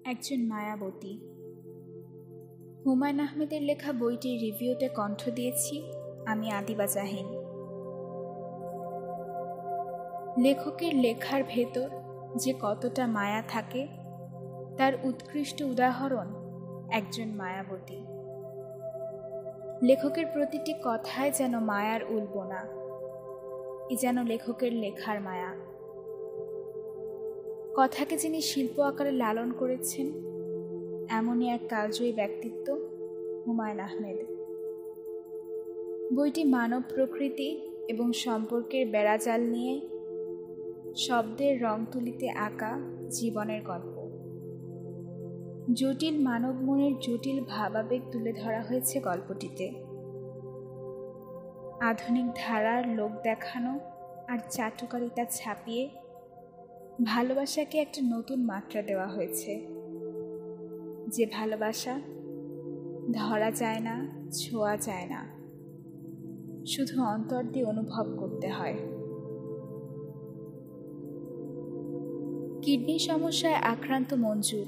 একজন মায়াবতী। হুমায়ূন আহমেদের লেখা বইটির রিভিউতে কণ্ঠ দিয়েছি আমি আদিবা জাহিন। লেখকের লেখার ভেতর যে কতটা মায়া থাকে তার উৎকৃষ্ট উদাহরণ একজন মায়াবতী। লেখকের প্রতিটি কথায় যেন মায়ার উলবোনা, এ যেন লেখকের লেখার মায়া। কথাকে যিনি শিল্প আকারে লালন করেছেন এমনই এক কালজয়ী ব্যক্তিত্ব হুমায়ূন আহমেদ। বইটি মানব প্রকৃতি এবং সম্পর্কের বেড়াজাল নিয়ে শব্দের রং তুলিতে আঁকা জীবনের গল্প। জটিল মানব মনের জটিল ভাবাবেগ তুলে ধরা হয়েছে গল্পটিতে। আধুনিক ধারার লোক দেখানো আর চাটুকারিতা ছাপিয়ে ভালোবাসাকে একটা নতুন মাত্রা দেওয়া হয়েছে, যে ভালোবাসা ধরা যায় না, ছোঁয়া যায় না, শুধু অন্তর দিয়ে অনুভব করতে হয়। কিডনি সমস্যায় আক্রান্ত মঞ্জুর,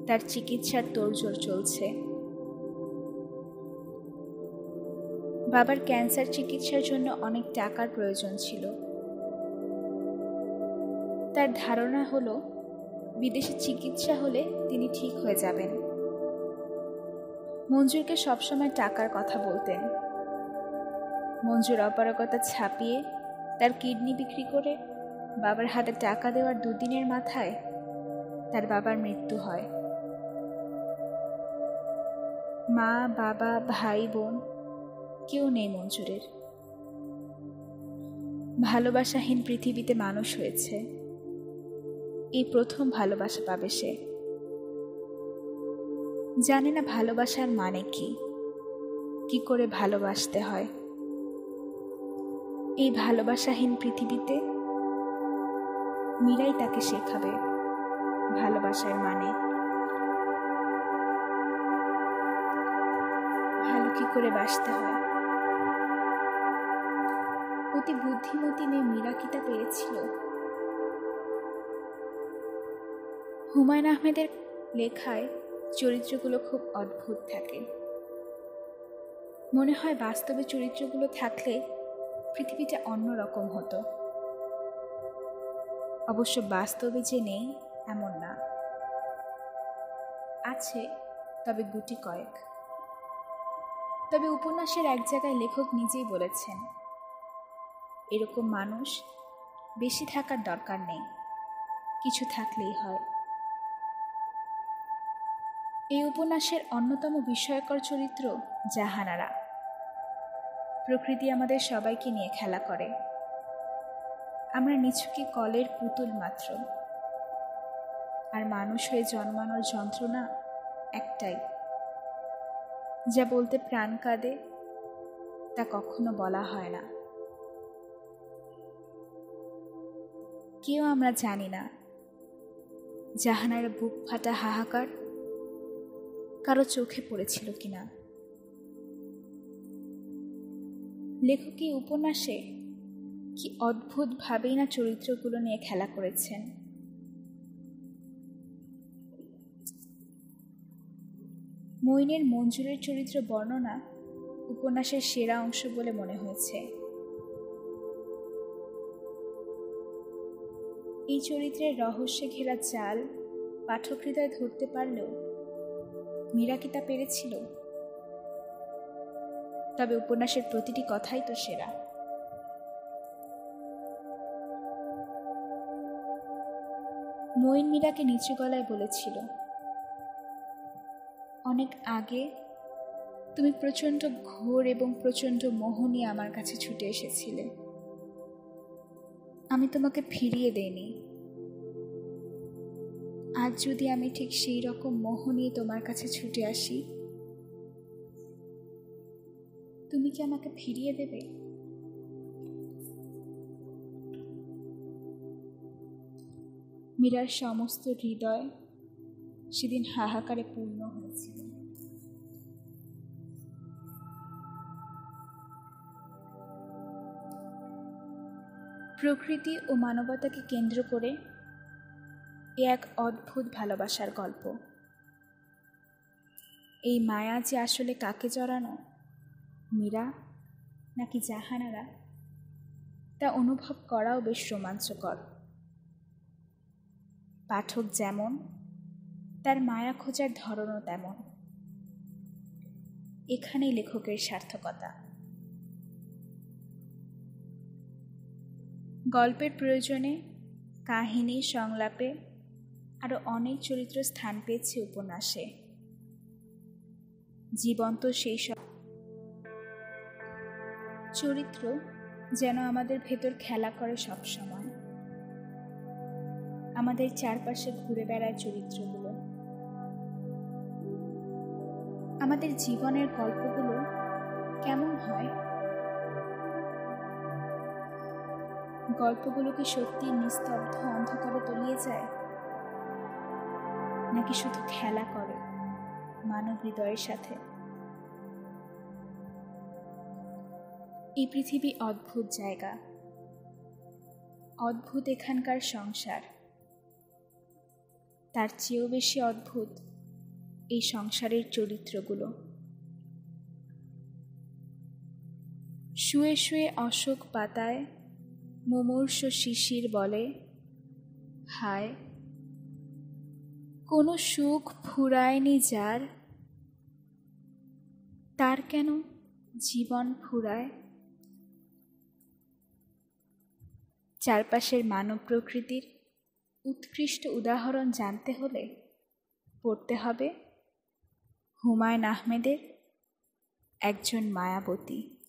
তার চিকিৎসার তোড়জোড় চলছে। বাবার ক্যান্সার চিকিৎসার জন্য অনেক টাকার প্রয়োজন ছিল। তার ধারণা হলো বিদেশে চিকিৎসা হলে তিনি ঠিক হয়ে যাবেন। মঞ্জুরকে সবসময় টাকার কথা বলতেন। মঞ্জুর অপারগতা ছাপিয়ে তার কিডনি বিক্রি করে বাবার হাতে টাকা দেওয়ার দুদিনের মাথায় তার বাবার মৃত্যু হয়। মা, বাবা, ভাই, বোন কেউ নেই মঞ্জুরের। ভালোবাসাহীন পৃথিবীতে মানুষ হয়েছে। এই প্রথম ভালোবাসা পাবে সে। জানে না ভালোবাসার মানে কি করে ভালোবাসতে হয়। এই ভালোবাসাহীন পৃথিবীতে মীরাই তাকে শেখাবে ভালোবাসার মানে। ভালো কি করে বাসতে হয়। অতি বুদ্ধিমতী মেয়ে মীরা কি তা পেরেছিল? হুমায়ূন আহমেদের লেখায় চরিত্রগুলো খুব অদ্ভুত থাকে। মনে হয় বাস্তবে চরিত্রগুলো থাকলে পৃথিবীটা অন্যরকম হতো। অবশ্য বাস্তবে যে নেই এমন না, আছে তবে গুটি কয়েক। তবে উপন্যাসের এক জায়গায় লেখক নিজেই বলেছেন, এরকম মানুষ বেশি থাকার দরকার নেই, কিছু থাকলেই হয়। এই উপন্যাসের অন্যতম বিস্ময়কর চরিত্র জাহানারা। প্রকৃতি আমাদের সবাইকে নিয়ে খেলা করে। আমরা নিছকই কলের পুতুল মাত্র। আর মানুষ হয়ে জন্মানোর যন্ত্রণা একটাই, যা বলতে প্রাণ কাঁদে তা কখনো বলা হয় না। কেউ আমরা জানি না জাহানারা বুক ফাটা হাহাকার কারো চোখে পড়েছিল কিনা। লেখক এই উপন্যাসে কি অদ্ভুতভাবেই না চরিত্রগুলো নিয়ে খেলা করেছেন। মইনের মঞ্জুরের চরিত্র বর্ণনা উপন্যাসের সেরা অংশ বলে মনে হয়েছে। এই চরিত্রের রহস্যে ঘেরা চাল পাঠক হৃদয় ধরতে পারলেও মীরা কি তা পেরেছিল? তবে উপন্যাসের প্রতিটি কথাই তো সেরা। মইন মীরাকে নিচু গলায় বলেছিল, অনেক আগে তুমি প্রচণ্ড ঘোর এবং প্রচণ্ড মোহ নিয়ে আমার কাছে ছুটে এসেছিলে। আমি তোমাকে ফিরিয়ে দেইনি। আজ যদি আমি ঠিক সেই রকম মোহ নিয়ে তোমার কাছে ছুটে আসি, তুমি কি আমাকে ফিরিয়ে দেবে? মীরার সমস্ত হৃদয় সেদিন হাহাকারে পূর্ণ হয়েছিল। প্রকৃতি ও মানবতাকে কেন্দ্র করে এ এক অদ্ভুত ভালোবাসার গল্প। এই মায়া যে আসলে কাকে জড়ানো, মীরা নাকি জাহানারা, তা অনুভব করাও বেশ রোমাঞ্চকর। পাঠক যেমন, তার মায়া খোঁজার ধরনও তেমন। এখানেই লেখকের সার্থকতা। গল্পের প্রয়োজনে কাহিনী সংলাপে আরও অনেক চরিত্র স্থান পেয়েছে উপন্যাসে। জীবন্ত সেই সব চরিত্র যেন আমাদের ভেতর খেলা করে সবসময়। আমাদের চারপাশে ঘুরে বেড়ায় চরিত্রগুলো। আমাদের জীবনের গল্পগুলো কেমন হয়? গল্পগুলো কি সত্যি নিস্তব্ধ অন্ধকারে তলিয়ে যায়, নাকি শুধু খেলা করে মানব হৃদয়ের সাথে? এই পৃথিবী অদ্ভুত জায়গা, অদ্ভুত এখানকার সংসার। তার চেয়েও বেশি অদ্ভুত এই সংসারের চরিত্রগুলো। শুয়ে শুয়ে অশোক পাতায় মুমূর্ষ শিশির বলে, হায় কোনো সুখ ফুরায়নি যার, তার কেন জীবন ফুরায়? চারপাশের মানব প্রকৃতির উৎকৃষ্ট উদাহরণ জানতে হলে পড়তে হবে হুমায়ুন আহমেদের একজন মায়াবতী।